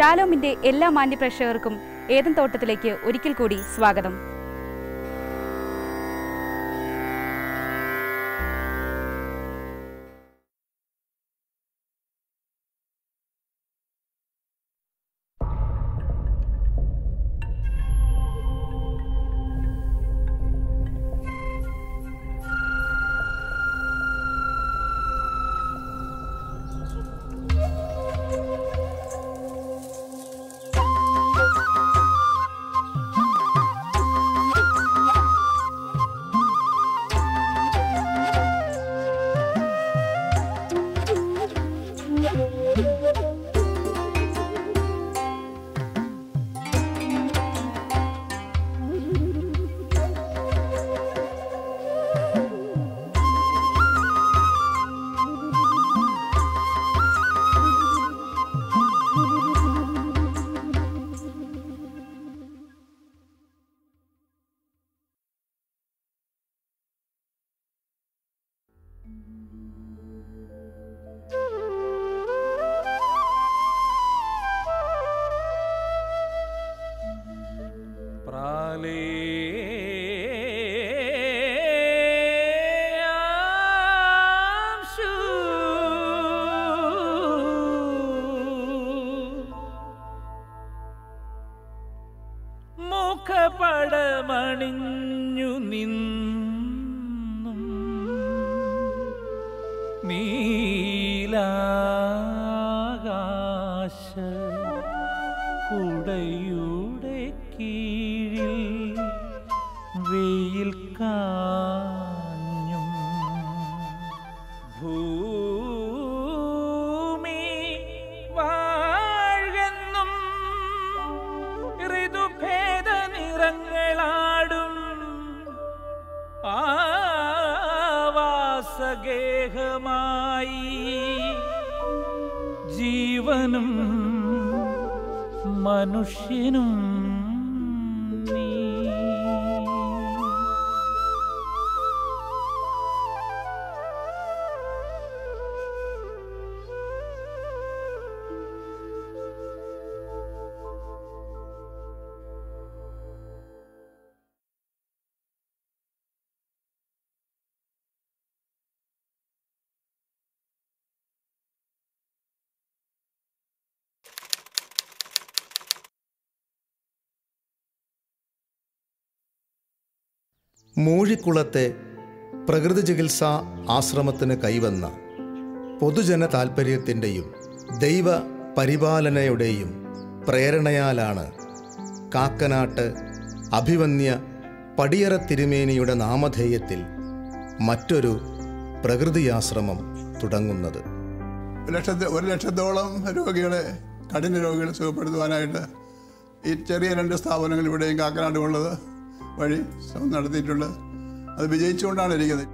ഷാലോമിന്റെ എല്ലാ മാന്യപ്രേക്ഷകർക്കും ഏദൻ തോട്ടത്തിലേക്ക് ഒരിക്കൽ കൂടി സ്വാഗതം. മുഖപടമണിഞ്ഞു നിന്നും നീലാകാശ കുടയുടെ കീഴിൽ വെയിൽ കാഞ്ഞും ഭൂമി വാഴുന്നും ഋതുഭേദ നിറങ്ങളാടും ആവാസഗേഹമായി ജീവനും മനുഷ്യനും നീ. മൂഴിക്കുളത്തെ പ്രകൃതി ചികിത്സാ ആശ്രമത്തിന് കൈവന്ന പൊതുജന താൽപ്പര്യത്തിൻ്റെയും ദൈവ പരിപാലനയുടെയും പ്രേരണയാലാണ് കാക്കനാട്ട് അഭിവന്യ പടിയറ തിരുമേനിയുടെ നാമധേയത്തിൽ മറ്റൊരു പ്രകൃതിയാശ്രമം തുടങ്ങുന്നത്. 1,00,000-ഓളം രോഗികളെ, കഠിന രോഗികളെ സുഖപ്പെടുത്തുവാനായിട്ട് ഈ ചെറിയ 2 സ്ഥാപനങ്ങൾ ഇവിടെയും കാക്കനാടുമുള്ളത് വഴി ശ്രമം നടത്തിയിട്ടുണ്ട്. അത് വിജയിച്ചുകൊണ്ടാണ് ഇരിക്കുന്നത്.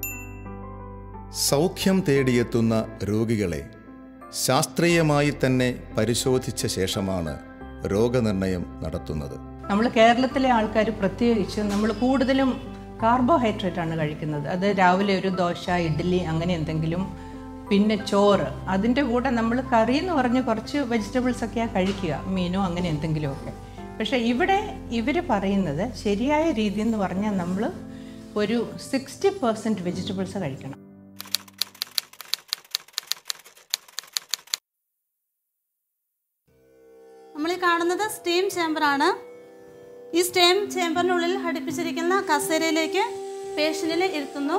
സൗഖ്യം തേടിയെത്തുന്ന രോഗികളെ ശാസ്ത്രീയമായി തന്നെ പരിശോധിച്ച ശേഷമാണ് രോഗനിർണയം നടത്തുന്നത്. നമ്മൾ കേരളത്തിലെ ആൾക്കാർ പ്രത്യേകിച്ച് നമ്മൾ കൂടുതലും കാർബോഹൈഡ്രേറ്റ് ആണ് കഴിക്കുന്നത്. അത് രാവിലെ ഒരു ദോശ, ഇഡ്ഡലി അങ്ങനെ എന്തെങ്കിലും, പിന്നെ ചോറ്, അതിൻ്റെ കൂടെ നമ്മൾ കറി എന്ന് പറഞ്ഞ് കുറച്ച് വെജിറ്റബിൾസൊക്കെയാണ് കഴിക്കുക, മീനോ അങ്ങനെ എന്തെങ്കിലുമൊക്കെ. പക്ഷേ ഇവിടെ ഇവർ പറയുന്നത് ശരിയായ രീതി എന്ന് പറഞ്ഞാൽ നമ്മൾ ഒരു 60% വെജിറ്റബിൾസ് കഴിക്കണം. നമ്മൾ ഈ കാണുന്നത് സ്റ്റീം ചേമ്പറാണ്. ഈ സ്റ്റീം ചേമ്പറിനുള്ളിൽ ഘടിപ്പിച്ചിരിക്കുന്ന കസേരയിലേക്ക് പേഷ്യന്റിനെ ഇരുത്തുന്നു.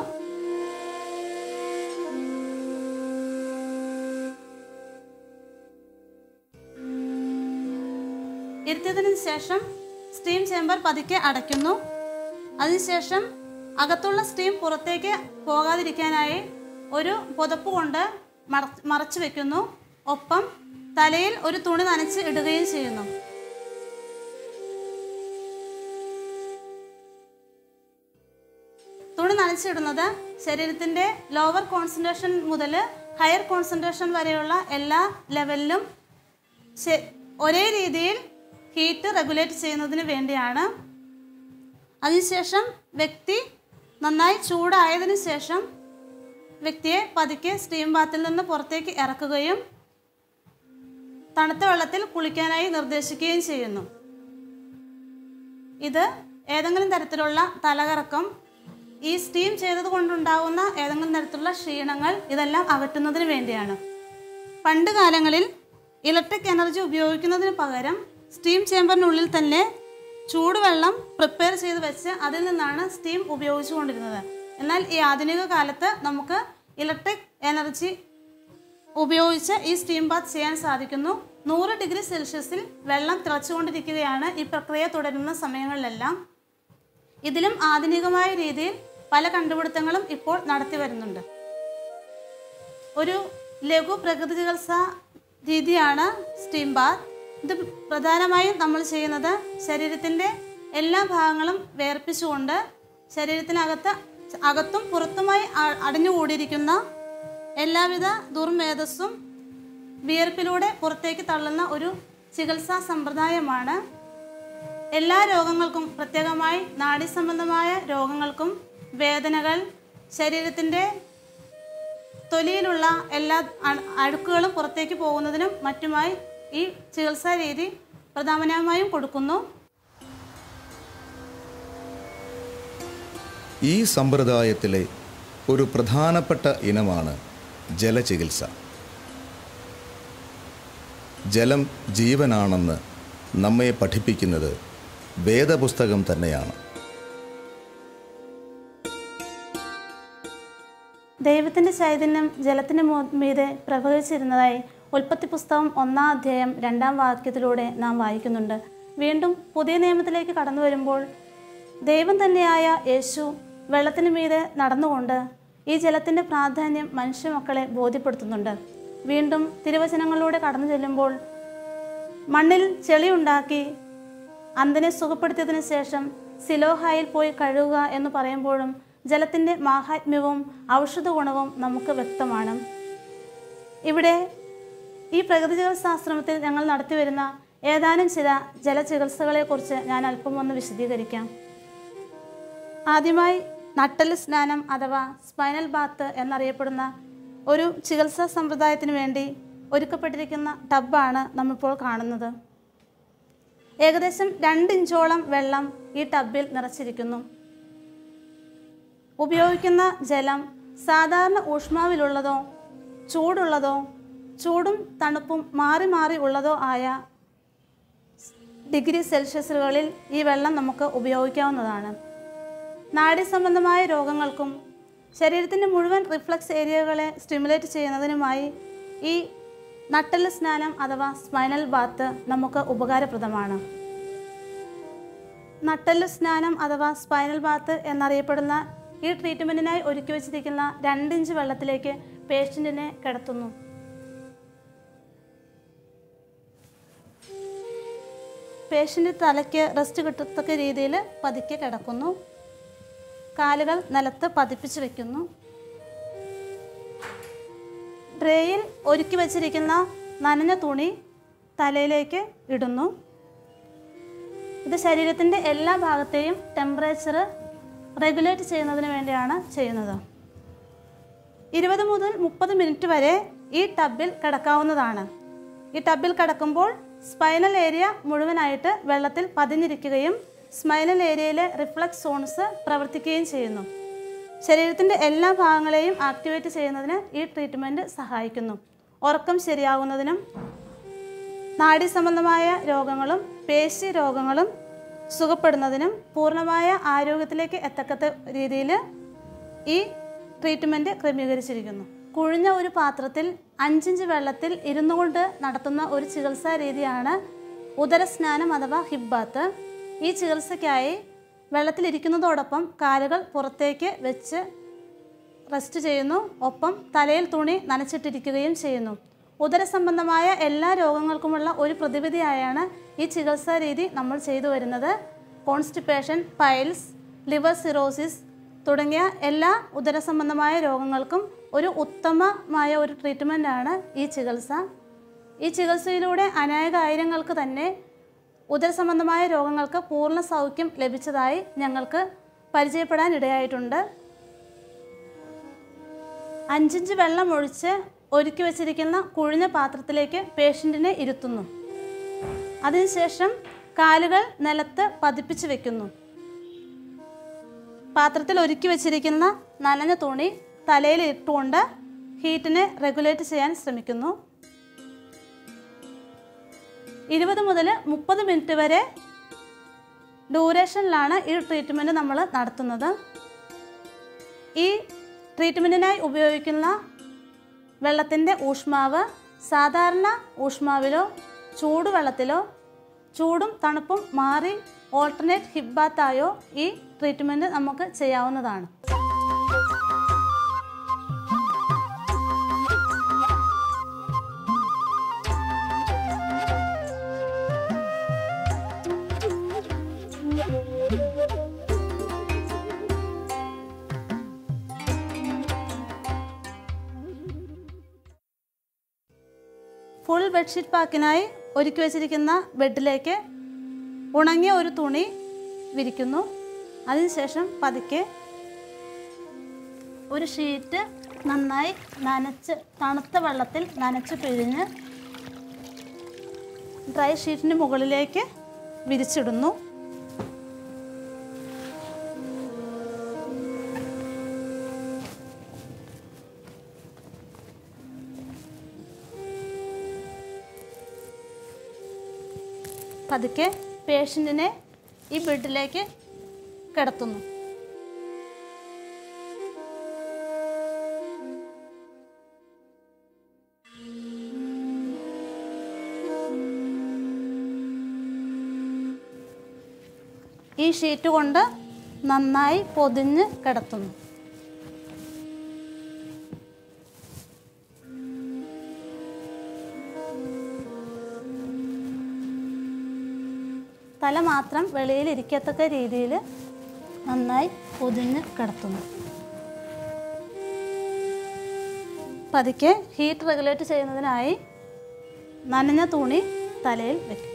ഇരുത്തിയതിനു ശേഷം സ്റ്റീം ചേമ്പർ പതുക്കെ അടയ്ക്കുന്നു. അതിനുശേഷം അകത്തുള്ള സ്റ്റീം പുറത്തേക്ക് പോകാതിരിക്കാനായി ഒരു പുതപ്പ് കൊണ്ട് മറച്ചു വെക്കുന്നു. ഒപ്പം തലയിൽ ഒരു തുണി നനച്ച് ഇടുകയും ചെയ്യുന്നു. തുണി നനച്ചിടുന്നത് ശരീരത്തിൻ്റെ ലോവർ കോൺസെൻട്രേഷൻ മുതൽ ഹയർ കോൺസെൻട്രേഷൻ വരെയുള്ള എല്ലാ ലെവലിലും ഒരേ രീതിയിൽ ഹീറ്റ് റെഗുലേറ്റ് ചെയ്യുന്നതിന് വേണ്ടിയാണ്. അതിനുശേഷം വ്യക്തി നന്നായി ചൂടായതിനു ശേഷം വ്യക്തിയെ പതുക്കെ സ്റ്റീം ബാത്തിൽ നിന്ന് പുറത്തേക്ക് ഇറക്കുകയും തണുത്ത വെള്ളത്തിൽ കുളിക്കാനായി നിർദ്ദേശിക്കുകയും ചെയ്യുന്നു. ഇത് ഏതെങ്കിലും തരത്തിലുള്ള തലകറക്കം, ഈ സ്റ്റീം ചെയ്തത് കൊണ്ടുണ്ടാകുന്ന ഏതെങ്കിലും തരത്തിലുള്ള ക്ഷീണങ്ങൾ ഇതെല്ലാം അകറ്റുന്നതിന് വേണ്ടിയാണ്. പണ്ട് കാലങ്ങളിൽ ഇലക്ട്രിക് എനർജി ഉപയോഗിക്കുന്നതിന് പകരം സ്റ്റീം ചേമ്പറിനുള്ളിൽ തന്നെ ചൂടുവെള്ളം പ്രിപ്പയർ ചെയ്ത് വെച്ച് അതിൽ നിന്നാണ് സ്റ്റീം ഉപയോഗിച്ചു കൊണ്ടിരുന്നത്. എന്നാൽ ഈ ആധുനിക കാലത്ത് നമുക്ക് ഇലക്ട്രിക് എനർജി ഉപയോഗിച്ച് ഈ സ്റ്റീം ബാത്ത് ചെയ്യാൻ സാധിക്കുന്നു. 100 ഡിഗ്രി സെൽഷ്യസിൽ വെള്ളം തിളച്ചുകൊണ്ടിരിക്കുകയാണ് ഈ പ്രക്രിയ തുടരുന്ന സമയങ്ങളിലെല്ലാം. ഇതിലും ആധുനികമായ രീതിയിൽ പല കണ്ടുപിടുത്തങ്ങളും ഇപ്പോൾ നടത്തി വരുന്നുണ്ട്. ഒരു ലഘു പ്രകൃതി ചികിത്സാ രീതിയാണ് സ്റ്റീം ബാത്ത്. ഇത് പ്രധാനമായും നമ്മൾ ചെയ്യുന്നത് ശരീരത്തിൻ്റെ എല്ലാ ഭാഗങ്ങളും വേർപ്പിച്ചുകൊണ്ട് അകത്തും പുറത്തുമായി അടഞ്ഞുകൂടിയിരിക്കുന്ന എല്ലാവിധ ദുർമേധസ്സും വിയർപ്പിലൂടെ പുറത്തേക്ക് തള്ളുന്ന ഒരു ചികിത്സാ സമ്പ്രദായമാണ്. എല്ലാ രോഗങ്ങൾക്കും, പ്രത്യേകമായി നാഡീസംബന്ധമായ രോഗങ്ങൾക്കും, വേദനകൾ, ശരീരത്തിൻ്റെ തൊലിയിലുള്ള എല്ലാ അഴുക്കുകളും പുറത്തേക്ക് പോകുന്നതിനും മറ്റുമായി ഈ ചികിത്സാ രീതി പ്രധാനമായും കൊടുക്കുന്നു. ഈ സമ്പ്രദായത്തിലെ ഒരു പ്രധാനപ്പെട്ട ഇനമാണ് ജലചികിത്സ. ജലം ജീവനാണെന്ന് നമ്മെ പഠിപ്പിക്കുന്നത് വേദപുസ്തകം തന്നെയാണ്. ദൈവത്തിൻ്റെ ചൈതന്യം ജലത്തിന് മീതെ പ്രവഹിച്ചിരുന്നതായി ഉൽപ്പത്തി പുസ്തകം 1-ാം അധ്യായം 2-ാം വാക്യത്തിലൂടെ നാം വായിക്കുന്നുണ്ട്. വീണ്ടും പുതിയ നിയമത്തിലേക്ക് കടന്നു വരുമ്പോൾ ദൈവം തന്നെയായ യേശു വെള്ളത്തിന് മീതെ നടന്നുകൊണ്ട് ഈ ജലത്തിൻ്റെ പ്രാധാന്യം മനുഷ്യമക്കളെ ബോധ്യപ്പെടുത്തുന്നുണ്ട്. വീണ്ടും തിരുവചനങ്ങളിലൂടെ കടന്നു ചെല്ലുമ്പോൾ മണ്ണിൽ ചെളിയുണ്ടാക്കി അന്ധനെ സുഖപ്പെടുത്തിയതിനു ശേഷം സിലോഹായിൽ പോയി കഴുകുക എന്ന് പറയുമ്പോഴും ജലത്തിൻ്റെ മാഹാത്മ്യവും ഔഷധ ഗുണവും നമുക്ക് വ്യക്തമാണ്. ഇവിടെ ഈ പ്രകൃതി ചികിത്സാശ്രമത്തിൽ ഞങ്ങൾ നടത്തിവരുന്ന ഏതാനും ചില ജലചികിത്സകളെക്കുറിച്ച് ഞാൻ അല്പം ഒന്ന് വിശദീകരിക്കാം. ആദ്യമായി നട്ടല് സ്നാനം അഥവാ സ്പൈനൽ ബാത്ത് എന്നറിയപ്പെടുന്ന ഒരു ചികിത്സാ സമ്പ്രദായത്തിന് വേണ്ടി ഒരുക്കപ്പെട്ടിരിക്കുന്ന ടബാണ് നമ്മിപ്പോൾ കാണുന്നത്. ഏകദേശം 2 ഇഞ്ചോളം വെള്ളം ഈ ടബിൽ നിറച്ചിരിക്കുന്നു. ഉപയോഗിക്കുന്ന ജലം സാധാരണ ഊഷ്മാവിലുള്ളതോ ചൂടുള്ളതോ ചൂടും തണുപ്പും മാറി മാറി ഉള്ളതോ ആയ ഡിഗ്രി സെൽഷ്യസുകളിൽ ഈ വെള്ളം നമുക്ക് ഉപയോഗിക്കാവുന്നതാണ്. നാഡീസംബന്ധമായ രോഗങ്ങൾക്കും ശരീരത്തിൻ്റെ മുഴുവൻ റിഫ്ലക്സ് ഏരിയകളെ സ്റ്റിമുലേറ്റ് ചെയ്യുന്നതിനുമായി ഈ നട്ടല് സ്നാനം അഥവാ സ്പൈനൽ ബാത്ത് നമുക്ക് ഉപകാരപ്രദമാണ്. നട്ടല് സ്നാനം അഥവാ സ്പൈനൽ ബാത്ത് എന്നറിയപ്പെടുന്ന ഈ ട്രീറ്റ്മെൻറ്റിനായി ഒരുക്കി വച്ചിരിക്കുന്ന 2 ഇഞ്ച് വെള്ളത്തിലേക്ക് പേഷ്യൻറ്റിനെ കിടത്തുന്നു. പേഷ്യൻ്റ് തലയ്ക്ക് റെസ്റ്റ് കിട്ടത്തക്ക രീതിയിൽ പതുക്കെ കിടക്കുന്നു. കാലുകൾ നിലത്ത് പതിപ്പിച്ച് വയ്ക്കുന്നു. ട്രേയിൽ ഒരുക്കി വച്ചിരിക്കുന്ന നനഞ്ഞ തുണി തലയിലേക്ക് ഇടുന്നു. ഇത് ശരീരത്തിൻ്റെ എല്ലാ ഭാഗത്തെയും ടെമ്പറേച്ചർ റെഗുലേറ്റ് ചെയ്യുന്നതിന് വേണ്ടിയാണ് ചെയ്യുന്നത്. 20 മുതൽ 30 മിനിറ്റ് വരെ ഈ ടബിൽ കിടക്കാവുന്നതാണ്. ഈ ടബിൽ കിടക്കുമ്പോൾ സ്പൈനൽ ഏരിയ മുഴുവനായിട്ട് വെള്ളത്തിൽ പതിഞ്ഞിരിക്കുകയും സ്പൈനൽ ഏരിയയിലെ റിഫ്ലക്സ് സോൺസ് പ്രവർത്തിക്കുകയും ചെയ്യുന്നു. ശരീരത്തിൻ്റെ എല്ലാ ഭാഗങ്ങളെയും ആക്ടിവേറ്റ് ചെയ്യുന്നതിന് ഈ ട്രീറ്റ്മെൻറ്റ് സഹായിക്കുന്നു. ഉറക്കം ശരിയാകുന്നതിനും നാഡീസംബന്ധമായ രോഗങ്ങളും പേശി രോഗങ്ങളും സുഖപ്പെടുന്നതിനും പൂർണ്ണമായ ആരോഗ്യത്തിലേക്ക് എത്തക്കത്ത രീതിയിൽ ഈ ട്രീറ്റ്മെൻറ്റ് ക്രമീകരിച്ചിരിക്കുന്നു. കുഴിഞ്ഞ ഒരു പാത്രത്തിൽ 5 ഇഞ്ച് വെള്ളത്തിൽ ഇരുന്നു കൊണ്ട് നടത്തുന്ന ഒരു ചികിത്സാ രീതിയാണ് ഉദരസ്നാനം അഥവാ ഹിപ്പ് ബാത്ത്. ഈ ചികിത്സയ്ക്കായി വെള്ളത്തിലിരിക്കുന്നതോടൊപ്പം കാലുകൾ പുറത്തേക്ക് വെച്ച് റെസ്റ്റ് ചെയ്യുന്നു. ഒപ്പം തലയിൽ തുണി നനച്ചിട്ടിരിക്കുകയും ചെയ്യുന്നു. ഉദരസംബന്ധമായ എല്ലാ രോഗങ്ങൾക്കുമുള്ള ഒരു പ്രതിവിധിയായാണ് ഈ ചികിത്സാ രീതി നമ്മൾ ചെയ്തു വരുന്നത്. കോൺസ്റ്റിപ്പേഷൻ, പൈൽസ്, ലിവർ സിറോസിസ് തുടങ്ങിയ എല്ലാ ഉദരസംബന്ധമായ രോഗങ്ങൾക്കും ഒരു ഉത്തമമായ ഒരു ട്രീറ്റ്മെൻറ്റാണ് ഈ ചികിത്സ. ഈ ചികിത്സയിലൂടെ അനേകായിരങ്ങൾക്ക് തന്നെ ഉദരസംബന്ധമായ രോഗങ്ങൾക്ക് പൂർണ്ണ സൗഖ്യം ലഭിച്ചതായി ഞങ്ങൾക്ക് പരിചയപ്പെടാൻ ഇടയായിട്ടുണ്ട്. 5 ഇഞ്ച് വെള്ളം ഒഴിച്ച് ഒരുക്കി വച്ചിരിക്കുന്ന കുഴിഞ്ഞ പാത്രത്തിലേക്ക് പേഷ്യൻറ്റിനെ ഇരുത്തുന്നു. അതിനുശേഷം കാലുകൾ നിലത്ത് പതിപ്പിച്ച് വെക്കുന്നു. പാത്രത്തിൽ ഒരുക്കി വച്ചിരിക്കുന്ന നനഞ്ഞ തുണി തലയിൽ ഇട്ടുകൊണ്ട് ഹീറ്റിനെ റെഗുലേറ്റ് ചെയ്യാൻ ശ്രമിക്കുന്നു. 20 മുതൽ 30 മിനിറ്റ് വരെ ഡ്യൂറേഷനിലാണ് ഈ ട്രീറ്റ്മെൻറ്റ് നമ്മൾ നടത്തുന്നത്. ഈ ട്രീറ്റ്മെൻറ്റിനായി ഉപയോഗിക്കുന്ന വെള്ളത്തിൻ്റെ ഊഷ്മാവ് സാധാരണ ഊഷ്മാവിലോ ചൂടുവെള്ളത്തിലോ ചൂടും തണുപ്പും മാറി ഓൾട്ടർനേറ്റ് ഹിപ്പ് ബാത്തായോ ഈ ട്രീറ്റ്മെൻറ്റ് നമുക്ക് ചെയ്യാവുന്നതാണ്. ഫുൾ ബെഡ്ഷീറ്റ് പാക്കിനായി ഒരുക്കി വച്ചിരിക്കുന്ന ബെഡിലേക്ക് ഉണങ്ങിയ ഒരു തുണി വിരിക്കുന്നു. അതിനുശേഷം പതുക്കെ ഒരു ഷീറ്റ് നന്നായി നനച്ച് തണുത്ത വെള്ളത്തിൽ നനച്ച് പിഴിഞ്ഞ് ഡ്രൈ ഷീറ്റിന് മുകളിലേക്ക് വിരിച്ചിടുന്നു. പതുക്കെ പേഷ്യൻറ്റിനെ ഈ ബെഡിലേക്ക് കിടത്തുന്നു. ഈ ഷീറ്റ് കൊണ്ട് നന്നായി പൊതിഞ്ഞ് കിടത്തുന്നു. തല മാത്രം വെളിയിൽ ഇരിക്കത്തക്ക രീതിയിൽ നന്നായി പൊതിഞ്ഞ് കിടത്തുന്നു. പതുക്കെ ഹീറ്റ് റെഗുലേറ്റ് ചെയ്യുന്നതിനായി നനഞ്ഞ തുണി തലയിൽ വയ്ക്കും.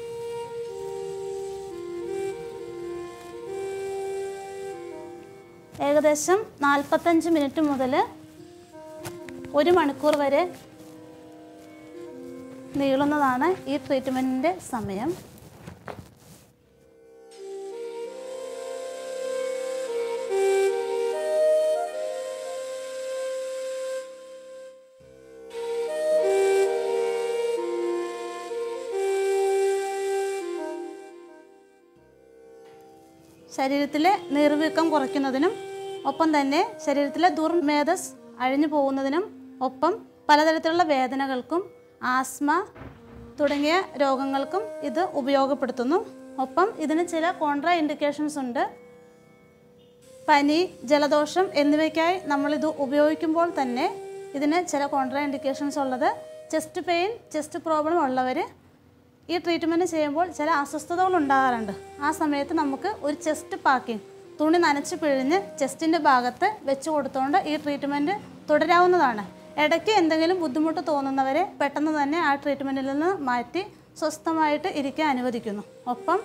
ഏകദേശം 45 മിനിറ്റ് മുതൽ 1 മണിക്കൂർ വരെ നീളുന്നതാണ് ഈ ട്രീറ്റ്മെൻറ്റിൻ്റെ സമയം. ശരീരത്തിലെ നീർവീക്കം കുറയ്ക്കുന്നതിനും ഒപ്പം തന്നെ ശരീരത്തിലെ ദുർമേധസ് അഴിഞ്ഞു പോകുന്നതിനും ഒപ്പം പലതരത്തിലുള്ള വേദനകൾക്കും ആസ്മ തുടങ്ങിയ രോഗങ്ങൾക്കും ഇത് ഉപയോഗപ്പെടുത്തുന്നു. ഒപ്പം ഇതിന് ചില കോൺട്രാ ഇൻഡിക്കേഷൻസ് ഉണ്ട്. പനി, ജലദോഷം എന്നിവയ്ക്കായി നമ്മളിത് ഉപയോഗിക്കുമ്പോൾ തന്നെ ഇതിന് ചില കോൺട്രാ ഇൻഡിക്കേഷൻസ് ഉള്ളത് ചെസ്റ്റ് പെയിൻ, ചെസ്റ്റ് പ്രോബ്ലം ഉള്ളവർ ഈ ട്രീറ്റ്മെൻറ്റ് ചെയ്യുമ്പോൾ ചില അസ്വസ്ഥതകൾ ഉണ്ടാകാറുണ്ട്. ആ സമയത്ത് നമുക്ക് ഒരു ചെസ്റ്റ് പാക്കിങ് തുണി നനച്ച് പിഴിഞ്ഞ് ചെസ്റ്റിൻ്റെ ഭാഗത്ത് വെച്ച് കൊടുത്തുകൊണ്ട് ഈ ട്രീറ്റ്മെൻറ്റ് തുടരാവുന്നതാണ്. ഇടയ്ക്ക് എന്തെങ്കിലും ബുദ്ധിമുട്ട് തോന്നുന്നവരെ പെട്ടെന്ന് തന്നെ ആ ട്രീറ്റ്മെൻറ്റിൽ നിന്ന് മാറ്റി സ്വസ്ഥമായിട്ട് ഇരിക്കാൻ അനുവദിക്കുന്നു. ഒപ്പം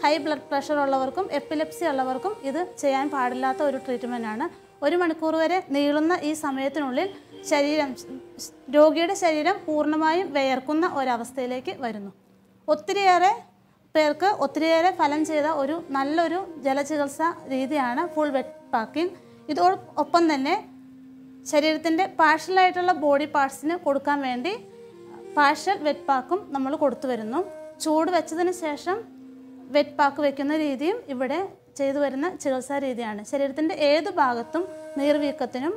ഹൈ ബ്ലഡ് പ്രഷർ ഉള്ളവർക്കും എപ്പിലെപ്സി ഉള്ളവർക്കും ഇത് ചെയ്യാൻ പാടില്ലാത്ത ഒരു ട്രീറ്റ്മെൻറ്റാണ്. 1 മണിക്കൂർ വരെ നീളുന്ന ഈ സമയത്തിനുള്ളിൽ രോഗിയുടെ ശരീരം പൂർണ്ണമായും വിയർക്കുന്ന ഒരവസ്ഥയിലേക്ക് വരുന്നു. ഒത്തിരിയേറെ പേർക്ക് ഒത്തിരിയേറെ ഫലം ചെയ്ത ഒരു നല്ലൊരു ജലചികിത്സ രീതിയാണ് ഫുൾ വെറ്റ് പാക്കിംഗ്. ഇതോടൊപ്പം തന്നെ ശരീരത്തിൻ്റെ പാർഷ്യലായിട്ടുള്ള ബോഡി പാർട്സിന് കൊടുക്കാൻ വേണ്ടി പാർഷ്യൽ വെറ്റ് പാക്കും നമ്മൾ കൊടുത്തു വരുന്നു. ചൂട് വെച്ചതിന് ശേഷം വെറ്റ് പാക്ക് വയ്ക്കുന്ന രീതിയും ഇവിടെ ചെയ്തു വരുന്ന ചികിത്സാ രീതിയാണ്. ശരീരത്തിൻ്റെ ഏത് ഭാഗത്തും നീർവീക്കത്തിനും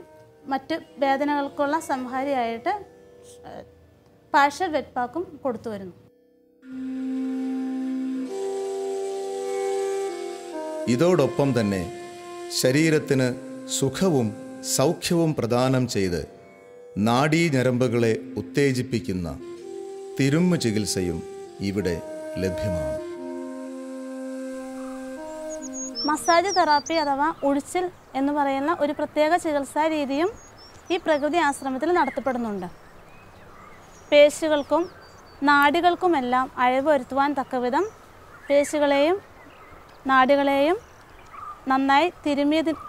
മറ്റ് വേദനകൾക്കുള്ള സംഹാരിയായിട്ട് പാർഷ്യൽ വെറ്റ് പാക്കും കൊടുത്തു വരുന്നു. ഇതോടൊപ്പം തന്നെ ശരീരത്തിന് സുഖവും സൗഖ്യവും പ്രദാനം ചെയ്ത് നാഡീഞരമ്പുകളെ ഉത്തേജിപ്പിക്കുന്ന തിരുമ്മ് ചികിത്സയും ഇവിടെ ലഭ്യമാണ്. മസാജ് തെറാപ്പി അഥവാ ഉഴിച്ചിൽ എന്ന് പറയുന്ന ഒരു പ്രത്യേക ചികിത്സാ രീതിയും ഈ പ്രകൃതി ആശ്രമത്തിൽ നടത്തപ്പെടുന്നുണ്ട്. പേശികൾക്കും നാഡികൾക്കുമെല്ലാം അയവ് വരുത്തുവാൻ തക്കവിധം പേശികളെയും നാഡികളെയും നന്നായി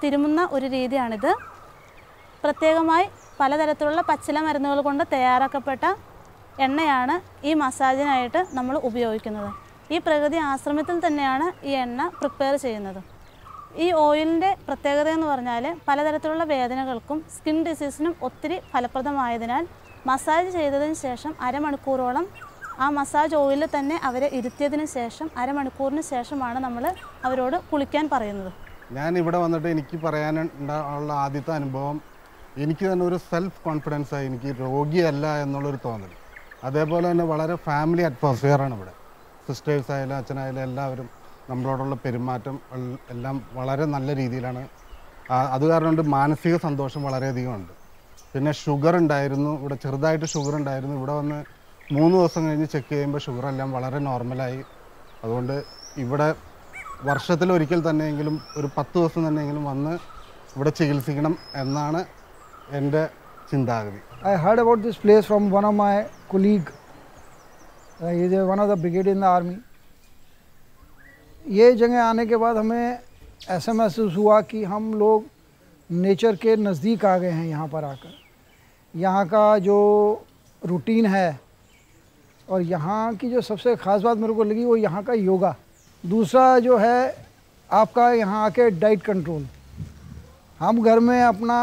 തിരുമുന്ന ഒരു രീതിയാണിത്. പ്രത്യേകമായി പലതരത്തിലുള്ള പച്ചില മരുന്നുകൾ കൊണ്ട് തയ്യാറാക്കപ്പെട്ട എണ്ണയാണ് ഈ മസാജിനായിട്ട് നമ്മൾ ഉപയോഗിക്കുന്നത്. ഈ പ്രകൃതി ആശ്രമത്തിൽ തന്നെയാണ് ഈ എണ്ണ പ്രിപ്പയർ ചെയ്യുന്നത്. ഈ ഓയിലിൻ്റെ പ്രത്യേകത എന്ന് പറഞ്ഞാൽ പലതരത്തിലുള്ള വേദനകൾക്കും സ്കിൻ ഡിസീസിനും ഒത്തിരി ഫലപ്രദമായതിനാൽ മസാജ് ചെയ്തതിന് ശേഷം അരമണിക്കൂറോളം ആ മസാജ് ഓയിലിൽ തന്നെ അവരെ ഇരുത്തിയതിന് ശേഷം അരമണിക്കൂറിന് ശേഷമാണ് നമ്മൾ അവരോട് കുളിക്കാൻ പറയുന്നത്. ഞാൻ ഇവിടെ വന്നിട്ട് എനിക്ക് പറയാനുള്ള ആദ്യത്തെ അനുഭവം എനിക്ക് തന്നെ ഒരു സെൽഫ് കോൺഫിഡൻസായി, എനിക്ക് രോഗിയല്ല എന്നുള്ളൊരു തോന്നൽ. അതേപോലെ തന്നെ വളരെ ഫാമിലി അറ്റ്മോസ്ഫിയറാണ് ഇവിടെ. സിസ്റ്റേഴ്സായാലും അച്ഛനായാലും എല്ലാവരും നമ്മളോടുള്ള പെരുമാറ്റം എല്ലാം വളരെ നല്ല രീതിയിലാണ്. അത് കാരണം കൊണ്ട് മാനസിക സന്തോഷം വളരെയധികം ഉണ്ട്. പിന്നെ ഷുഗർ ഉണ്ടായിരുന്നു, ഇവിടെ ചെറുതായിട്ട് ഷുഗർ ഉണ്ടായിരുന്നു. ഇവിടെ വന്ന് 3 ദിവസം കഴിഞ്ഞ് ചെക്ക് ചെയ്യുമ്പോൾ ഷുഗറെല്ലാം വളരെ നോർമലായി. അതുകൊണ്ട് ഇവിടെ വർഷത്തിലൊരിക്കൽ തന്നെയെങ്കിലും ഒരു 10 ദിവസം തന്നെയെങ്കിലും വന്ന് ഇവിടെ ചികിത്സിക്കണം എന്നാണ് എൻ്റെ ചിന്താഗതി. I heard about this place from one of my colleague. He is one of the brigade in the army. ये जगह आने के बाद हमें ऐसा महसूस हुआ कि हम लोग नेचर के नज़दीक आ गए हैं. यहाँ पर आकर यहाँ का जो रूटीन है और यहाँ की जो सबसे ख़ास बात मेरे को लगी वो यहाँ का योगा. दूसरा जो है आपका यहाँ आके डाइट कंट्रोल. हम घर में अपना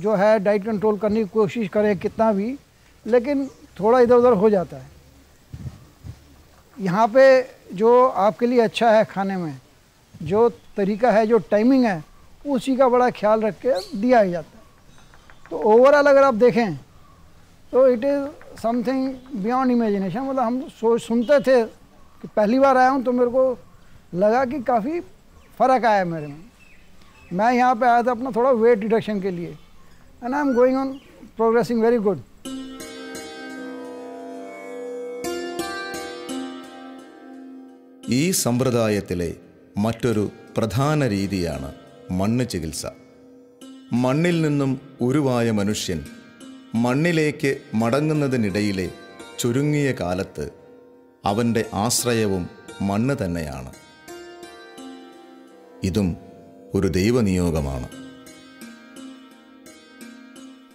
जो है डाइट कंट्रोल करने की कोशिश करें कितना भी, लेकिन थोड़ा इधर उधर हो जाता है. यहाँ पे जो आपके लिए अच्छा है खाने में, जो तरीका है, जो टाइमिंग है, उसी का बड़ा ख्याल रख के दिया ही जाता है. तो ओवरऑल अगर आप देखें तो it is something beyond imagination. मतलब हम सुनते थे कि पहली बार आया हूँ तो मेरे को लगा कि काफ़ी फ़र्क आया मेरे में. मैं यहाँ पे आया था अपना थोड़ा वेट रिडक्शन के लिए and I am going on progressing very good. ഈ സമ്പ്രദായത്തിലെ മറ്റൊരു പ്രധാന രീതിയാണ് മണ്ണ് ചികിത്സ. മണ്ണിൽ നിന്നും ഉരുവായ മനുഷ്യൻ മണ്ണിലേക്ക് മടങ്ങുന്നതിനിടയിലെ ചുരുങ്ങിയ കാലത്ത് അവൻ്റെ ആശ്രയവും മണ്ണ് തന്നെയാണ്. ഇതും ഒരു ദൈവനിയോഗമാണ്.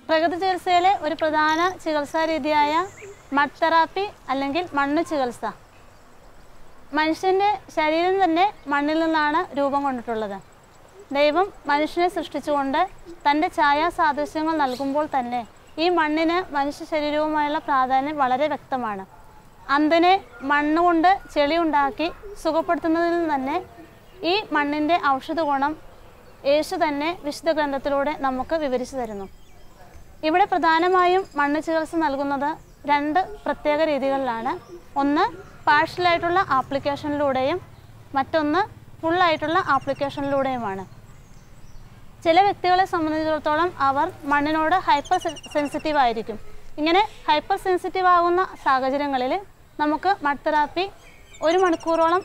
പ്രകൃതി ചികിത്സയിലെ ഒരു പ്രധാന ചികിത്സാ രീതിയായ മഡ് തെറാപ്പി അല്ലെങ്കിൽ മണ്ണ് ചികിത്സ. മനുഷ്യൻ്റെ ശരീരം തന്നെ മണ്ണിൽ നിന്നാണ് രൂപം കൊണ്ടിട്ടുള്ളത്. ദൈവം മനുഷ്യനെ സൃഷ്ടിച്ചുകൊണ്ട് തൻ്റെ ഛായാസാദൃശ്യങ്ങൾ നൽകുമ്പോൾ തന്നെ ഈ മണ്ണിന് മനുഷ്യ ശരീരവുമായുള്ള പ്രാധാന്യം വളരെ വ്യക്തമാണ്. അന്ധനെ മണ്ണുകൊണ്ട് ചെളിയുണ്ടാക്കി സുഖപ്പെടുത്തുന്നതിൽ നിന്ന് തന്നെ ഈ മണ്ണിൻ്റെ ഔഷധ ഗുണം യേശു തന്നെ വിശുദ്ധ ഗ്രന്ഥത്തിലൂടെ നമുക്ക് വിവരിച്ചു തരുന്നു. ഇവിടെ പ്രധാനമായും മണ്ണ് ചികിത്സ നൽകുന്നത് 2 പ്രത്യേക രീതികളിലാണ്. ഒന്ന് പാർഷ്യലായിട്ടുള്ള ആപ്ലിക്കേഷനിലൂടെയും മറ്റൊന്ന് ഫുള്ളായിട്ടുള്ള ആപ്ലിക്കേഷനിലൂടെയുമാണ്. ചില വ്യക്തികളെ സംബന്ധിച്ചിടത്തോളം അവർ മണ്ണിനോട് ഹൈപ്പർ സെൻസിറ്റീവ് ആയിരിക്കും. ഇങ്ങനെ ഹൈപ്പർ സെൻസിറ്റീവ് ആകുന്ന സാഹചര്യങ്ങളിൽ നമുക്ക് മഡ് തെറാപ്പി 1 മണിക്കൂറോളം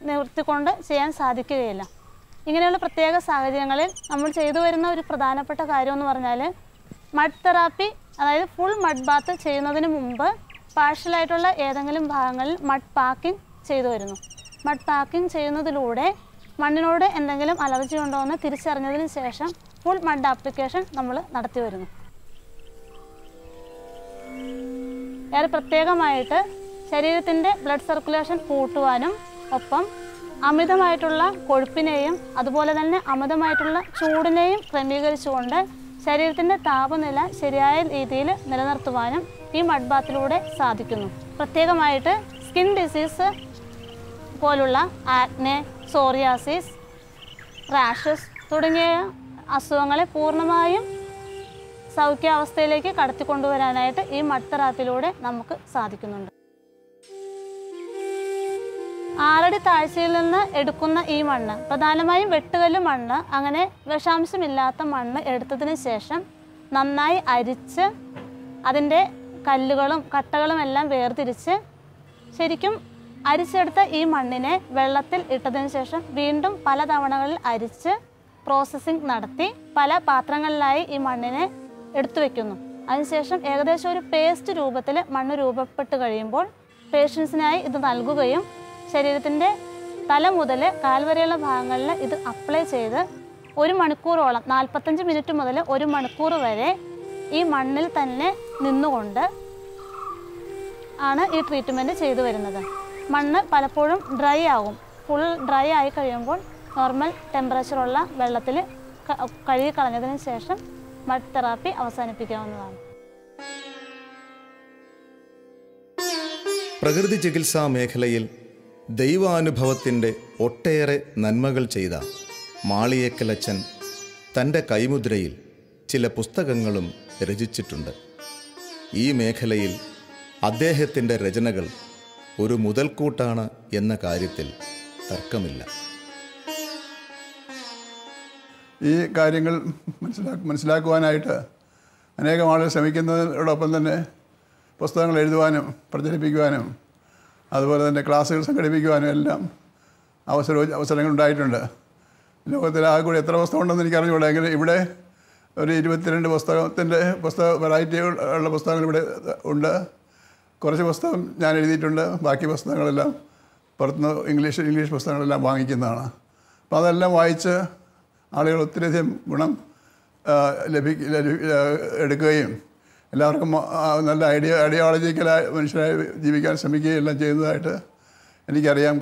നിർത്തിക്കൊണ്ട് ചെയ്യാൻ സാധിക്കുകയില്ല. ഇങ്ങനെയുള്ള പ്രത്യേക സാഹചര്യങ്ങളിൽ നമ്മൾ ചെയ്തു വരുന്ന ഒരു പ്രധാനപ്പെട്ട കാര്യം എന്ന് പറഞ്ഞാൽ മഡ് തെറാപ്പി, അതായത് ഫുൾ മഡ് ബാത്ത് ചെയ്യുന്നതിന് മുമ്പ് പാർഷ്യലായിട്ടുള്ള ഏതെങ്കിലും ഭാഗങ്ങളിൽ മഡ് പാക്കിംഗ് ചെയ്തു വരുന്നു. മഡ് പാക്കിംഗ് ചെയ്യുന്നതിലൂടെ മണ്ണിനോട് എന്തെങ്കിലും അലർജി ഉണ്ടോ എന്ന് തിരിച്ചറിഞ്ഞതിന് ശേഷം ഫുൾ മഡ് ആപ്ലിക്കേഷൻ നമ്മൾ നടത്തി വരുന്നു. ഏറെ പ്രത്യേകമായിട്ട് ശരീരത്തിൻ്റെ ബ്ലഡ് സർക്കുലേഷൻ കൂട്ടുവാനും ഒപ്പം അമിതമായിട്ടുള്ള കൊഴുപ്പിനെയും അതുപോലെ തന്നെ അമിതമായിട്ടുള്ള ചൂടിനെയും ക്രമീകരിച്ചുകൊണ്ട് ശരീരത്തിൻ്റെ താപനില ശരിയായ രീതിയിൽ നിലനിർത്തുവാനും ഈ മഡ് ബാത്തിലൂടെ സാധിക്കുന്നു. പ്രത്യേകമായിട്ട് സ്കിൻ ഡിസീസ് പോലുള്ള ആക്നെ, സോറിയാസിസ്, റാഷസ് തുടങ്ങിയ അസുഖങ്ങളെ പൂർണ്ണമായും സൗഖ്യാവസ്ഥയിലേക്ക് കടത്തിക്കൊണ്ടുവരാനായിട്ട് ഈ മഡ് തെറാപ്പിയിലൂടെ നമുക്ക് സാധിക്കുന്നുണ്ട്. 6 അടി താഴ്ചയിൽ നിന്ന് എടുക്കുന്ന ഈ മണ്ണ് പ്രധാനമായും വെട്ടുകല്ല് മണ്ണ്, അങ്ങനെ വിഷാംശമില്ലാത്ത മണ്ണ് എടുത്തതിന് ശേഷം നന്നായി അരിച്ച് അതിൻ്റെ കല്ലുകളും കട്ടകളും എല്ലാം വേർതിരിച്ച് ശരിക്കും അരിച്ചെടുത്ത ഈ മണ്ണിനെ വെള്ളത്തിൽ ഇട്ടതിന് ശേഷം വീണ്ടും പല തവണകളിൽ അരിച്ച് പ്രോസസ്സിംഗ് നടത്തി പല പാത്രങ്ങളിലായി ഈ മണ്ണിനെ എടുത്തു വയ്ക്കുന്നു. അതിനുശേഷം ഏകദേശം ഒരു പേസ്റ്റ് രൂപത്തിൽ മണ്ണ് രൂപപ്പെട്ട് കഴിയുമ്പോൾ പേഷ്യൻസിനായി ഇത് നൽകുകയും ശരീരത്തിൻ്റെ തല മുതൽ കാൽ വരെയുള്ള ഭാഗങ്ങളിൽ ഇത് അപ്ലൈ ചെയ്ത് 1 മണിക്കൂറോളം 45 മിനിറ്റ് മുതൽ 1 മണിക്കൂർ വരെ ഈ മണ്ണിൽ തന്നെ നിന്നുകൊണ്ട് ആണ് ഈ ട്രീറ്റ്മെൻറ്റ് ചെയ്തു വരുന്നത്. മണ്ണ് പലപ്പോഴും ഡ്രൈ ആകും. ഫുൾ ഡ്രൈ ആയി കഴിയുമ്പോൾ നോർമൽ ടെമ്പറേച്ചറുള്ള വെള്ളത്തിൽ കഴുകി കളഞ്ഞതിന് ശേഷം മഡ് തെറാപ്പി അവസാനിപ്പിക്കാവുന്നതാണ്. പ്രകൃതി ചികിത്സാ മേഖലയിൽ ദൈവാനുഭവത്തിൻ്റെ ഒട്ടേറെ നന്മകൾ ചെയ്ത മാളിയേക്കലച്ചൻ തൻ്റെ കൈമുദ്രയിൽ ചില പുസ്തകങ്ങളും രചിച്ചിട്ടുണ്ട്. ഈ മേഖലയിൽ അദ്ദേഹത്തിൻ്റെ രചനകൾ ഒരു മുതൽക്കൂട്ടാണ് എന്ന കാര്യത്തിൽ തർക്കമില്ല. ഈ കാര്യങ്ങൾ മനസ്സിലാക്കുവാനായിട്ട് അനേകം ആളുകൾ ശ്രമിക്കുന്നതിനോടൊപ്പം തന്നെ പുസ്തകങ്ങൾ എഴുതുവാനും പ്രചരിപ്പിക്കുവാനും അതുപോലെ തന്നെ ക്ലാസ്സുകൾ സംഘടിപ്പിക്കുവാനും എല്ലാം അവസരങ്ങൾ ഉണ്ടായിട്ടുണ്ട്. ലോകത്തിൽ ആകെ കൂടി എത്ര പുസ്തകം ഉണ്ടെന്ന് എനിക്ക് അറിഞ്ഞുകൂടാ. എങ്കിലും ഇവിടെ ഒരു 22 പുസ്തക വെറൈറ്റി ഉള്ള പുസ്തകങ്ങൾ ഇവിടെ ഉണ്ട്. കുറച്ച് പുസ്തകം ഞാൻ എഴുതിയിട്ടുണ്ട്. ബാക്കി പുസ്തകങ്ങളെല്ലാം പുറത്തുനിന്ന് ഇംഗ്ലീഷ് പുസ്തകങ്ങളെല്ലാം വാങ്ങിക്കുന്നതാണ്. അപ്പോൾ അതെല്ലാം വായിച്ച് ആളുകൾ ഒത്തിരിയധികം ഗുണം എടുക്കുകയും എല്ലാവർക്കും നല്ല ഐഡിയോളജിക്കലായ മനുഷ്യരായി ജീവിക്കാൻ ശ്രമിക്കുകയും എല്ലാം ചെയ്യുന്നതായിട്ട് എനിക്കറിയാം.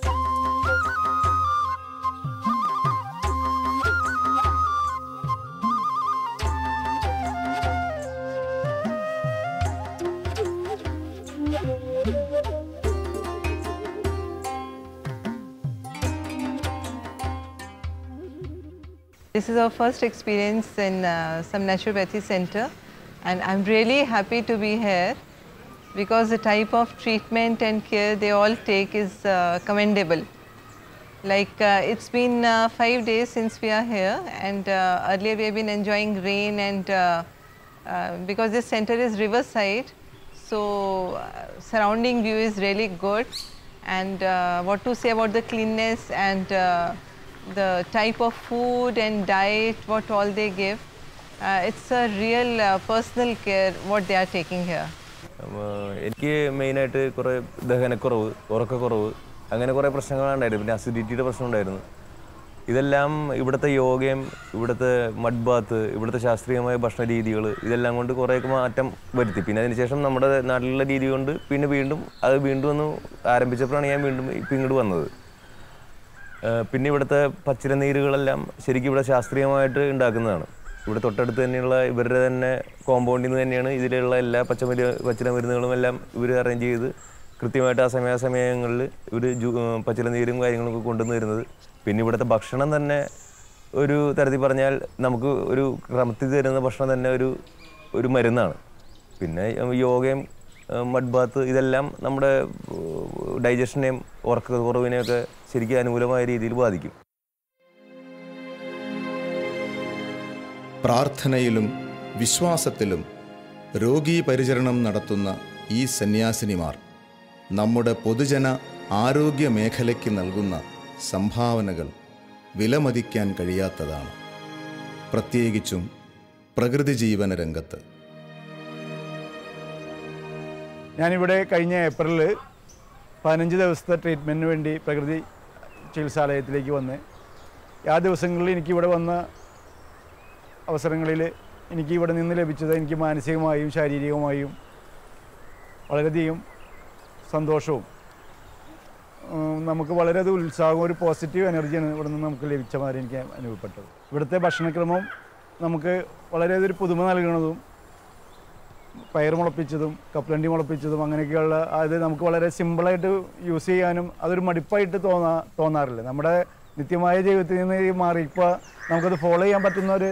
This is our first experience in some naturopathy center, and I'm really happy to be here because the type of treatment and care they all take is commendable. Like it's been 5 days since we are here, and earlier we have been enjoying rain, and because this center is riverside, so surrounding view is really good. And what to say about the cleanness and the type of food and diet, what all they give. It's a real personal care what they are taking here. എനിക്ക് മെയിനായിട്ട് കുറേ ദഹനക്കുറവ്, ഉറക്കക്കുറവ്, അങ്ങനെ കുറേ പ്രശ്നങ്ങളുണ്ടായിരുന്നു. പിന്നെ അസിഡിറ്റിയുടെ പ്രശ്നം ഉണ്ടായിരുന്നു. ഇതെല്ലാം ഇവിടുത്തെ യോഗയും ഇവിടുത്തെ മഡ് ബാത്ത്, ഇവിടുത്തെ ശാസ്ത്രീയമായ ഭക്ഷണ രീതികൾ ഇതെല്ലാം കൊണ്ട് കുറേയൊക്കെ മാറ്റം വരുത്തി. പിന്നെ അതിനുശേഷം നമ്മുടെ നാട്ടിലുള്ള രീതി കൊണ്ട് പിന്നെ വീണ്ടും ഒന്ന് ആരംഭിച്ചപ്പോഴാണ് ഞാൻ വീണ്ടും ഇപ്പം ഇങ്ങോട്ട് വന്നത്. പിന്നെ ഇവിടുത്തെ പച്ചിലനീരുകളെല്ലാം ശരിക്കും ഇവിടെ ശാസ്ത്രീയമായിട്ട് ഉണ്ടാക്കുന്നതാണ്. ഇവിടെ തൊട്ടടുത്ത് തന്നെയുള്ള ഇവരുടെ തന്നെ കോമ്പൗണ്ടിൽ നിന്ന് തന്നെയാണ് ഇതിലുള്ള എല്ലാ പച്ചില മരുന്നുകളും എല്ലാം ഇവർ അറേഞ്ച് ചെയ്ത് കൃത്യമായിട്ട് ആ സമയാസമയങ്ങളിൽ ഇവർ പച്ചിലനീരും കാര്യങ്ങളൊക്കെ കൊണ്ടുവന്ന് തരുന്നത്. പിന്നെ ഇവിടുത്തെ ഭക്ഷണം തന്നെ ഒരു തരത്തിൽ പറഞ്ഞാൽ നമുക്ക് ഒരു ക്രമത്തിൽ തരുന്ന ഭക്ഷണം തന്നെ ഒരു മരുന്നാണ്. പിന്നെ യോഗയും മഡ് ബാത്ത് ഇതെല്ലാം നമ്മുടെ ഡൈജഷനെയും ഉറക്കക്കുറവിനെയൊക്കെ ശരിക്കും അനുകൂലമായ രീതിയിൽ ബാധിക്കും. പ്രാർത്ഥനയിലും വിശ്വാസത്തിലും രോഗീ പരിചരണം നടത്തുന്ന ഈ സന്യാസിനിമാർ നമ്മുടെ പൊതുജന ആരോഗ്യ മേഖലയ്ക്ക് നൽകുന്ന സംഭാവനകൾ വിലമതിക്കാൻ കഴിയാത്തതാണ്, പ്രത്യേകിച്ചും പ്രകൃതി ജീവന രംഗത്ത്. ഞാനിവിടെ കഴിഞ്ഞ ഏപ്രിലിൽ 15 ദിവസത്തെ ട്രീറ്റ്മെൻറ്റിന് വേണ്ടി പ്രകൃതി ചികിത്സാലയത്തിലേക്ക് വന്ന് ആ ദിവസങ്ങളിൽ എനിക്കിവിടെ വന്ന അവസരങ്ങളിൽ എനിക്കിവിടെ നിന്ന് ലഭിച്ചത് എനിക്ക് മാനസികമായും ശാരീരികമായും വളരെയധികം സന്തോഷവും നമുക്ക് വളരെയധികം ഉത്സാഹവും ഒരു പോസിറ്റീവ് എനർജിയാണ് ഇവിടെ നിന്ന് നമുക്ക് ലഭിച്ച മാതിരി എനിക്ക് അനുഭവപ്പെട്ടത്. ഇവിടുത്തെ ഭക്ഷണക്രമം നമുക്ക് വളരെയധികം ഒരു പുതുമ നൽകുന്നതും പയർ മുളപ്പിച്ചതും കപ്പലണ്ടി മുളപ്പിച്ചതും അങ്ങനെയൊക്കെയുള്ള അത് നമുക്ക് വളരെ സിമ്പിളായിട്ട് യൂസ് ചെയ്യാനും അതൊരു മടുപ്പായിട്ട് തോന്നാറില്ല. നമ്മുടെ നിത്യമായ ജീവിതത്തിൽ നിന്ന് മാറി ഇപ്പോൾ നമുക്കത് ഫോളോ ചെയ്യാൻ പറ്റുന്ന ഒരു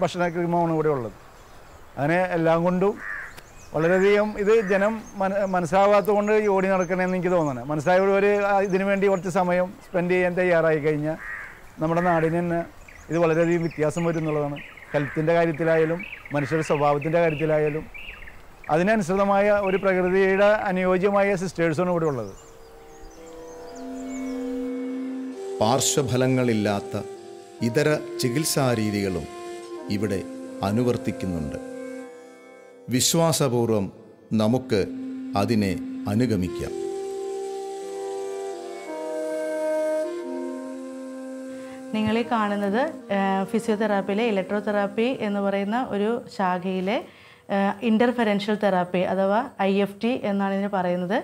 ഭക്ഷണക്രമമാണ് ഇവിടെ ഉള്ളത്. അങ്ങനെ എല്ലാം കൊണ്ടും വളരെയധികം ഇത് ജനം മനസ്സിലാവാത്തത് കൊണ്ട് ഓടി നടക്കണമെന്ന് എനിക്ക് തോന്നണം. മനസ്സിലായവർ ഇതിനു വേണ്ടി കുറച്ച് സമയം സ്പെൻഡ് ചെയ്യാൻ തയ്യാറായി കഴിഞ്ഞാൽ നമ്മുടെ നാടിന് തന്നെ ഇത് വളരെയധികം വ്യത്യാസം വരും എന്നുള്ളതാണ്. ഹെൽത്തിൻ്റെ കാര്യത്തിലായാലും മനുഷ്യരുടെ സ്വഭാവത്തിൻ്റെ കാര്യത്തിലായാലും അതിനനുസൃതമായ ഒരു പ്രകൃതിയുടെ അനുയോജ്യമായ സിസ്റ്റേഴ്സാണ് ഇവിടെ ഉള്ളത്. പാർശ്വഫലങ്ങളില്ലാത്ത ഇതര ചികിത്സാരീതികളും ഇവിടെ അനുവർത്തിക്കുന്നുണ്ട്. വിശ്വാസപൂർവം നമുക്ക് അതിനെ അനുഗമിക്കാം. നിങ്ങളീ കാണുന്നത് ഫിസിയോതെറാപ്പിയിലെ ഇലക്ട്രോതെറാപ്പി എന്ന് പറയുന്ന ഒരു ശാഖയിലെ ഇൻ്റർഫെറൻഷ്യൽ തെറാപ്പി അഥവാ IFT എന്നാണ് ഇതിന് പറയുന്നത്.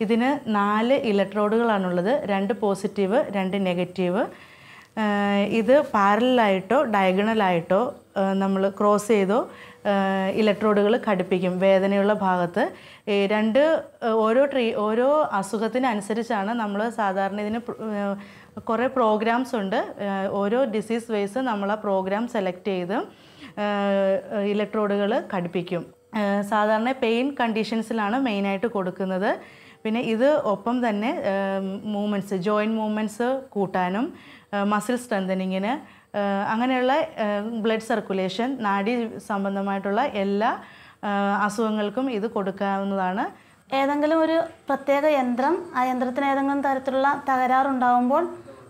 ഇതിന് 4 ഇലക്ട്രോഡുകളാണുള്ളത്, 2 പോസിറ്റീവ് 2 നെഗറ്റീവ്. ഇത് പാരലായിട്ടോ ഡയഗണലായിട്ടോ നമ്മൾ ക്രോസ് ചെയ്തോ ഇലക്ട്രോഡുകൾ ഘടിപ്പിക്കും വേദനയുള്ള ഭാഗത്ത്. ഓരോ അസുഖത്തിനനുസരിച്ചാണ് നമ്മൾ സാധാരണ ഇതിന് കുറേ പ്രോഗ്രാംസ് ഉണ്ട്. ഓരോ ഡിസീസ് വൈസ് നമ്മൾ ആ പ്രോഗ്രാം സെലക്ട് ചെയ്ത് ഇലക്ട്രോഡുകൾ ഘടിപ്പിക്കും. സാധാരണ പെയിൻ കണ്ടീഷൻസിലാണ് മെയിനായിട്ട് കൊടുക്കുന്നത്. പിന്നെ ഇത് ഒപ്പം തന്നെ മൂവ്മെൻറ്റ്സ്, ജോയിൻറ്റ് മൂവ്മെൻറ്റ്സ് കൂട്ടാനും മസിൽ സ്ട്രെങ്തനിങ്ങിന്, അങ്ങനെയുള്ള ബ്ലഡ് സർക്കുലേഷൻ, നാഡി സംബന്ധമായിട്ടുള്ള എല്ലാ അസുഖങ്ങൾക്കും ഇത് കൊടുക്കാവുന്നതാണ്. ഏതെങ്കിലും ഒരു പ്രത്യേക യന്ത്രം, ആ യന്ത്രത്തിന് ഏതെങ്കിലും തരത്തിലുള്ള തകരാറുണ്ടാകുമ്പോൾ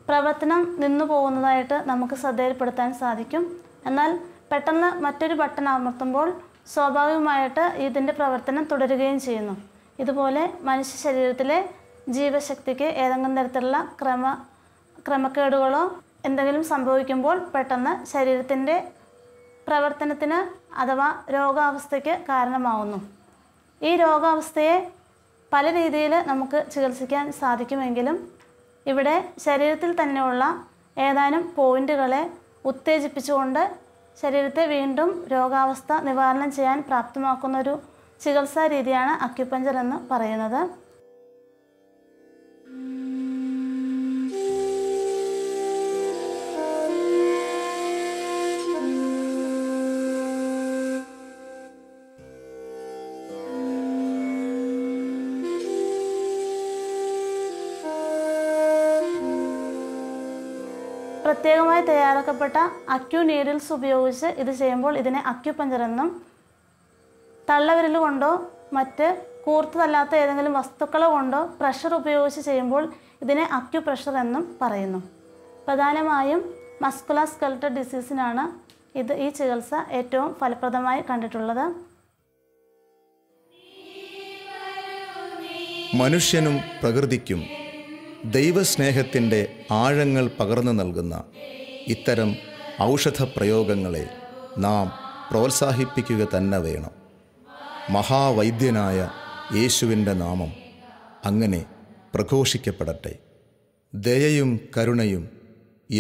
പ്രവർത്തനം നിന്നു പോകുന്നതായിട്ട് നമുക്ക് ശ്രദ്ധയിൽപ്പെടുത്താൻ സാധിക്കും. എന്നാൽ പെട്ടെന്ന് മറ്റൊരു ബട്ടൺ അമർത്തുമ്പോൾ സ്വാഭാവികമായിട്ട് ഇതിൻ്റെ പ്രവർത്തനം തുടരുകയും ചെയ്യുന്നു. ഇതുപോലെ മനുഷ്യ ശരീരത്തിലെ ജീവശക്തിക്ക് ഏതെങ്കിലും തരത്തിലുള്ള ക്രമക്കേടുകളോ എന്തെങ്കിലും സംഭവിക്കുമ്പോൾ പെട്ടെന്ന് ശരീരത്തിൻ്റെ പ്രവർത്തനത്തിന് അഥവാ രോഗാവസ്ഥയ്ക്ക് കാരണമാവുന്നു. ഈ രോഗാവസ്ഥയെ പല രീതിയിൽ നമുക്ക് ചികിത്സിക്കാൻ സാധിക്കുമെങ്കിലും ഇവിടെ ശരീരത്തിൽ തന്നെയുള്ള ഏതാനും പോയിന്റുകളെ ഉത്തേജിപ്പിച്ചുകൊണ്ട് ശരീരത്തെ വീണ്ടും രോഗാവസ്ഥ നിവാരണം ചെയ്യാൻ പ്രാപ്തമാക്കുന്ന ഒരു ചികിത്സാ രീതിയാണ് അക്യുപഞ്ചർ എന്ന് പറയുന്നത്. പ്രത്യേകമായി തയ്യാറാക്കപ്പെട്ട അക്യു നീഡിൽസ് ഉപയോഗിച്ച് ഇത് ചെയ്യുമ്പോൾ ഇതിനെ അക്യുപഞ്ചർ എന്നും, തള്ളവിരൽ കൊണ്ടോ മറ്റ് കൂർത്തതല്ലാത്ത ഏതെങ്കിലും വസ്തുക്കളോ കൊണ്ടോ പ്രഷർ ഉപയോഗിച്ച് ചെയ്യുമ്പോൾ ഇതിനെ അക്യുപ്രഷർ എന്നും പറയുന്നു. പ്രധാനമായും മസ്കുലർ സ്കെലറ്റൽ ഡിസീസിനാണ് ഈ ചികിത്സ ഏറ്റവും ഫലപ്രദമായി കണ്ടിട്ടുള്ളത്. മനുഷ്യനും പ്രകൃതിക്കും ദൈവസ്നേഹത്തിൻ്റെ ആഴങ്ങൾ പകർന്നു നൽകുന്ന ഇത്തരം ഔഷധപ്രയോഗങ്ങളെ നാം പ്രോത്സാഹിപ്പിക്കുക തന്നെ വേണം. മഹാവൈദ്യനായ യേശുവിൻ്റെ നാമം അങ്ങനെ പ്രഘോഷിക്കപ്പെടട്ടെ. ദയയും കരുണയും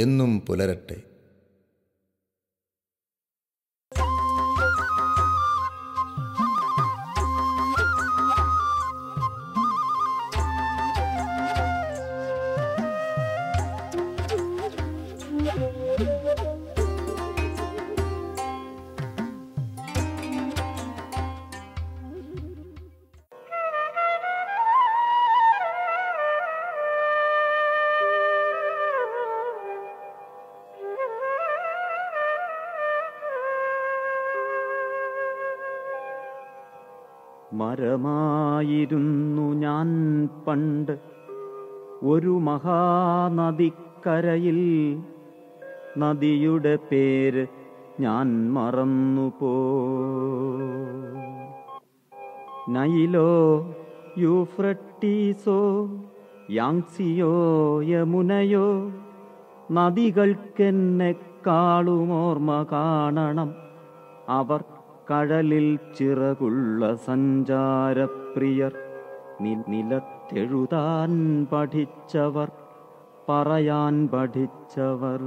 എന്നും പുലരട്ടെ. മരമായിരുന്നു ഞാൻ പണ്ട് ഒരു മഹാനദിക്കരയിൽ, നദിയുടെ പേര് ഞാൻ മറന്നുപോ. നൈലോ യൂഫ്രട്ടീസോ യാങ്സിയോ യമുനയോ, നദികൾക്കെന്നെക്കാളുമോർമ്മ കാണണം. അവർ കടലിൽ ചിറകുള്ള സഞ്ചാരപ്രിയർ, നിലത്തെഴുതാൻ പഠിച്ചവർ, പറയാൻ പഠിച്ചവർ.